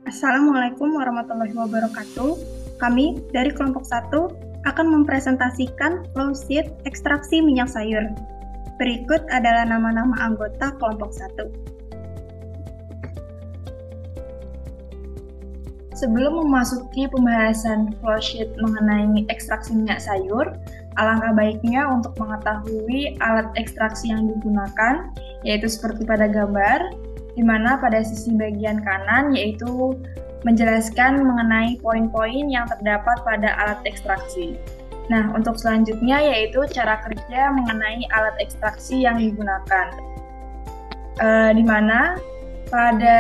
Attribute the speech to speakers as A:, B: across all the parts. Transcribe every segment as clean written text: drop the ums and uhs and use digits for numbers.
A: Assalamualaikum warahmatullahi wabarakatuh. Kami dari kelompok 1 akan mempresentasikan flow sheet ekstraksi minyak sayur. Berikut adalah nama-nama anggota kelompok 1. Sebelum memasuki pembahasan flow sheet mengenai ekstraksi minyak sayur, alangkah baiknya untuk mengetahui alat ekstraksi yang digunakan, yaitu seperti pada gambar, di mana pada sisi bagian kanan yaitu menjelaskan mengenai poin-poin yang terdapat pada alat ekstraksi. Nah, untuk selanjutnya yaitu cara kerja mengenai alat ekstraksi yang digunakan. Di mana pada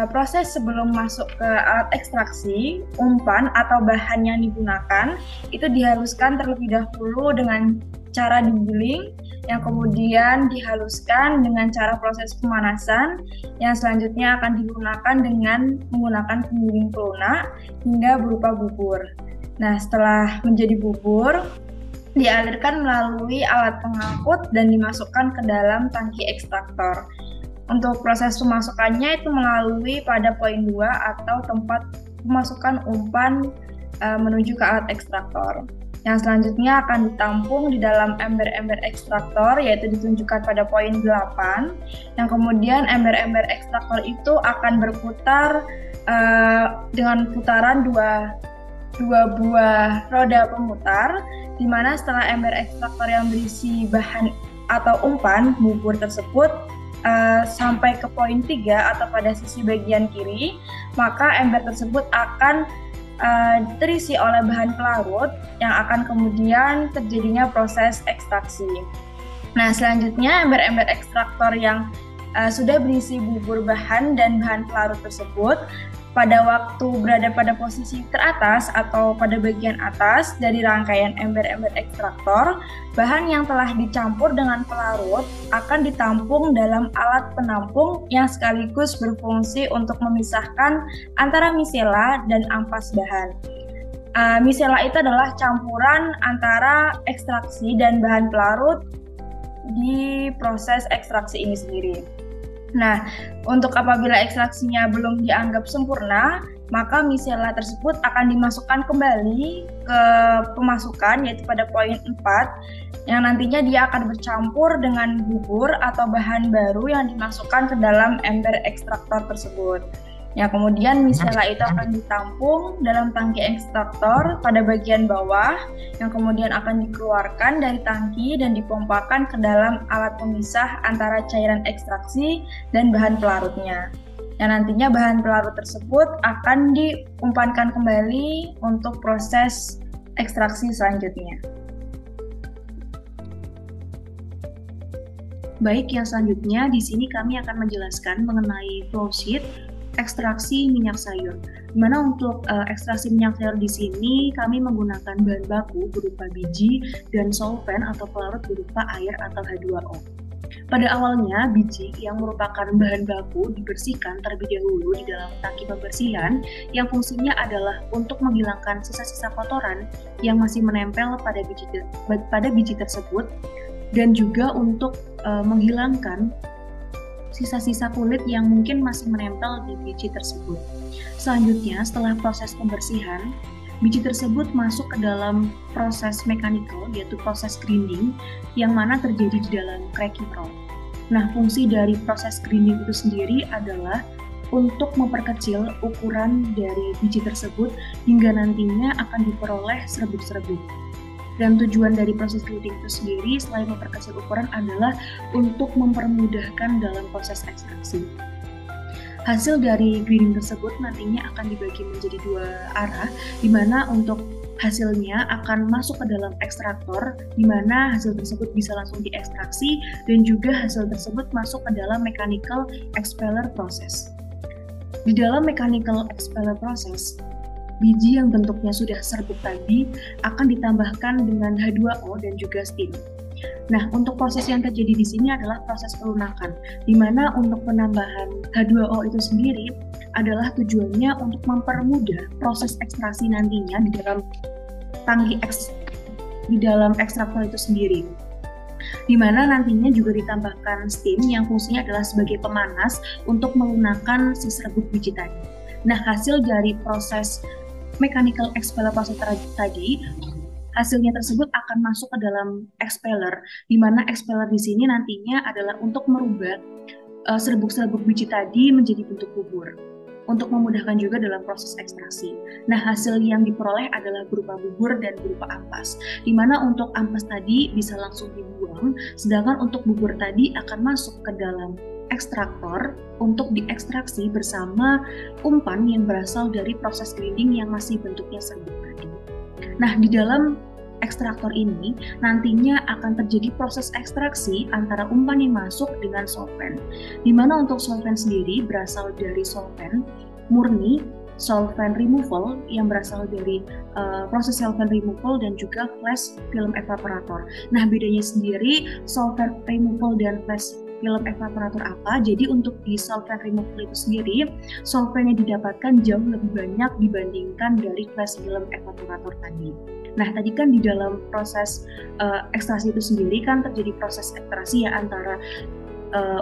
A: proses sebelum masuk ke alat ekstraksi, umpan atau bahan yang digunakan itu dihaluskan terlebih dahulu dengan cara digiling, yang kemudian dihaluskan dengan cara proses pemanasan, yang selanjutnya akan digunakan dengan menggunakan penggiling pelunak hingga berupa bubur. Nah, setelah menjadi bubur, dialirkan melalui alat pengangkut dan dimasukkan ke dalam tangki ekstraktor. Untuk proses pemasukannya itu melalui pada poin 2 atau tempat pemasukan umpan menuju ke alat ekstraktor. Yang selanjutnya akan ditampung di dalam ember-ember ekstraktor, yaitu ditunjukkan pada poin 8. Yang kemudian ember-ember ekstraktor itu akan berputar dengan putaran dua buah roda pemutar, di mana setelah ember ekstraktor yang berisi bahan atau umpan bubur tersebut sampai ke poin 3 atau pada sisi bagian kiri, maka ember tersebut akan terisi oleh bahan pelarut yang akan kemudian terjadinya proses ekstraksi. Nah, selanjutnya ember-ember ekstraktor yang sudah berisi bubur bahan dan bahan pelarut tersebut pada waktu berada pada posisi teratas atau pada bagian atas dari rangkaian ember-ember ekstraktor, bahan yang telah dicampur dengan pelarut akan ditampung dalam alat penampung yang sekaligus berfungsi untuk memisahkan antara misela dan ampas bahan. Misela itu adalah campuran antara ekstraksi dan bahan pelarut di proses ekstraksi ini sendiri. Nah, untuk apabila ekstraksinya belum dianggap sempurna, maka misela tersebut akan dimasukkan kembali ke pemasukan, yaitu pada poin 4, yang nantinya dia akan bercampur dengan bubur atau bahan baru yang dimasukkan ke dalam ember ekstraktor tersebut. Ya, kemudian misela itu akan ditampung dalam tangki ekstraktor pada bagian bawah, yang kemudian akan dikeluarkan dari tangki dan dipompakan ke dalam alat pemisah antara cairan ekstraksi dan bahan pelarutnya. Yang nantinya bahan pelarut tersebut akan diumpankan kembali untuk proses ekstraksi selanjutnya.
B: Baik, yang selanjutnya di sini kami akan menjelaskan mengenai flow sheet ekstraksi minyak sayur. Dimana untuk ekstraksi minyak sayur di sini kami menggunakan bahan baku berupa biji dan solvent atau pelarut berupa air atau H2O. Pada awalnya, biji yang merupakan bahan baku dibersihkan terlebih dahulu di dalam tangki pembersihan yang fungsinya adalah untuk menghilangkan sisa-sisa kotoran yang masih menempel pada biji tersebut dan juga untuk menghilangkan sisa-sisa kulit yang mungkin masih menempel di biji tersebut. Selanjutnya, setelah proses pembersihan, biji tersebut masuk ke dalam proses mechanical, yaitu proses grinding, yang mana terjadi di dalam cracking roll. Nah, fungsi dari proses grinding itu sendiri adalah untuk memperkecil ukuran dari biji tersebut hingga nantinya akan diperoleh serbuk-serbuk. Dan tujuan dari proses grinding itu sendiri selain memperkecil ukuran adalah untuk mempermudahkan dalam proses ekstraksi. Hasil dari grinding tersebut nantinya akan dibagi menjadi 2 arah, di mana untuk hasilnya akan masuk ke dalam ekstraktor, di mana hasil tersebut bisa langsung diekstraksi, dan juga hasil tersebut masuk ke dalam mechanical expeller process. Di dalam mechanical expeller process, biji yang bentuknya sudah serbuk tadi akan ditambahkan dengan H2O dan juga steam. Nah, untuk proses yang terjadi di sini adalah proses pelunakan, di mana untuk penambahan H2O itu sendiri adalah tujuannya untuk mempermudah proses ekstraksi nantinya di dalam tangki di dalam ekstraktor itu sendiri. di mana nantinya juga ditambahkan steam yang fungsinya adalah sebagai pemanas untuk melunakkan si serbuk biji tadi. Nah, hasil dari proses mechanical expeller process tadi, hasilnya tersebut akan masuk ke dalam expeller, di mana expeller di sini nantinya adalah untuk merubah serbuk-serbuk biji tadi menjadi bentuk bubur, untuk memudahkan juga dalam proses ekstraksi. Nah, hasil yang diperoleh adalah berupa bubur dan berupa ampas, di mana untuk ampas tadi bisa langsung dibuang, sedangkan untuk bubur tadi akan masuk ke dalam ekstraktor untuk diekstraksi bersama umpan yang berasal dari proses grinding yang masih bentuknya serbuk tadi. Nah, di dalam ekstraktor ini nantinya akan terjadi proses ekstraksi antara umpan yang masuk dengan solvent, di mana untuk solvent sendiri berasal dari solvent murni, solvent removal yang berasal dari proses solvent removal dan juga flash film evaporator. Nah, bedanya sendiri solvent removal dan flash film evaporator apa? Jadi untuk di solvent removal itu sendiri, solvent yang didapatkan jauh lebih banyak dibandingkan dari flash film evaporator tadi. Nah, tadi kan di dalam proses ekstraksi itu sendiri kan terjadi proses ekstraksi ya antara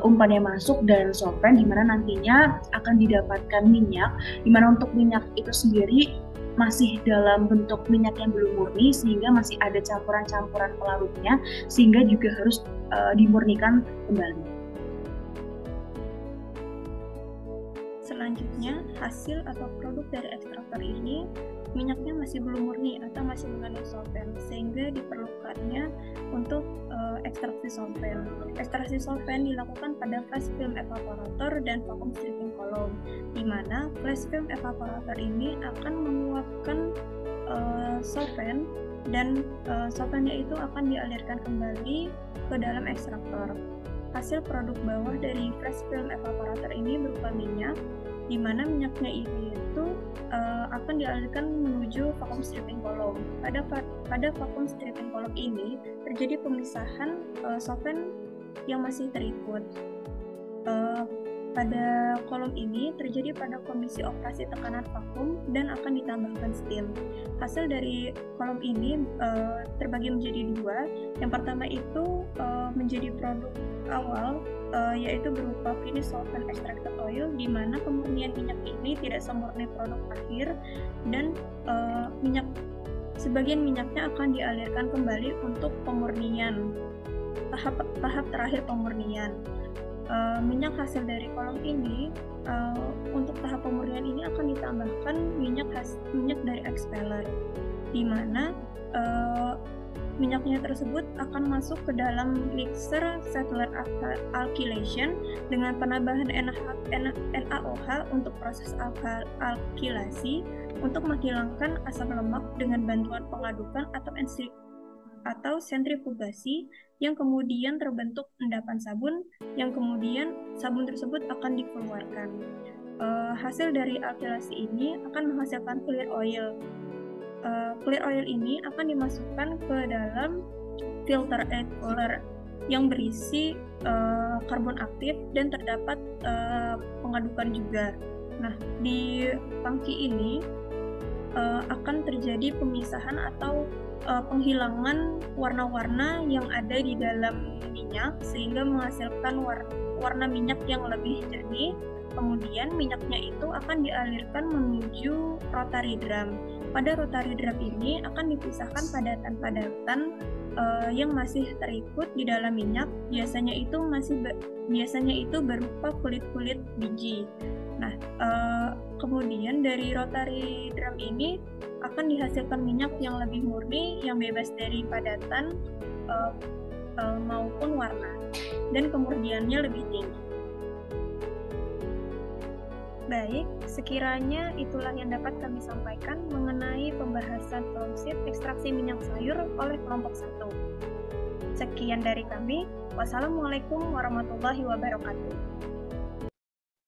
B: umpan yang masuk dan solvent, di mana nantinya akan didapatkan minyak, di mana untuk minyak itu sendiri masih dalam bentuk minyak yang belum murni, sehingga masih ada campuran-campuran pelarutnya, sehingga juga harus dimurnikan kembali.
A: Selanjutnya, hasil atau produk dari ekstraktor ini minyaknya masih belum murni atau masih mengandung solvent, sehingga diperlukannya untuk ekstraksi solvent. Ekstraksi solvent dilakukan pada flash film evaporator dan vacuum stripping column, di mana flash film evaporator ini akan menguapkan solvent dan solventnya itu akan dialirkan kembali ke dalam ekstraktor. Hasil produk bawah dari flash film evaporator ini berupa minyak, di mana minyaknya ini itu akan dialirkan menuju vacuum stripping column. Pada vacuum stripping column ini terjadi pemisahan solvent yang masih terikut. Pada kolom ini terjadi pada kondisi operasi tekanan vakum dan akan ditambahkan steam. Hasil dari kolom ini terbagi menjadi dua. Yang pertama itu menjadi produk awal, yaitu berupa finish solvent extracted oil, di mana pemurnian minyak ini tidak semurni produk akhir, dan sebagian minyaknya akan dialirkan kembali untuk pemurnian, tahap terakhir pemurnian. Minyak hasil dari kolom ini untuk tahap pemurnian ini akan ditambahkan minyak dari expeller, di mana minyaknya tersebut akan masuk ke dalam mixer settler alkylation dengan penambahan NaOH untuk proses alkylasi untuk menghilangkan asam lemak dengan bantuan pengadukan atau sentrifugasi, yang kemudian terbentuk endapan sabun, yang kemudian sabun tersebut akan dikeluarkan. Hasil dari alkylasi ini akan menghasilkan clear oil. Clear oil ini akan dimasukkan ke dalam filter air cooler yang berisi karbon aktif dan terdapat pengadukan juga. Nah, di tangki ini akan terjadi pemisahan atau penghilangan warna-warna yang ada di dalam minyak, sehingga menghasilkan warna minyak yang lebih jernih. Kemudian minyaknya itu akan dialirkan menuju rotary drum. Pada rotary drum ini akan dipisahkan padatan-padatan yang masih terikut di dalam minyak. Biasanya itu berupa kulit-kulit biji. Nah, kemudian dari rotary drum ini akan dihasilkan minyak yang lebih murni, yang bebas dari padatan maupun warna, dan kemurniannya lebih tinggi. Baik, sekiranya itulah yang dapat kami sampaikan mengenai pembahasan proses ekstraksi minyak sayur oleh kelompok 1. Sekian dari kami. Wassalamualaikum warahmatullahi wabarakatuh.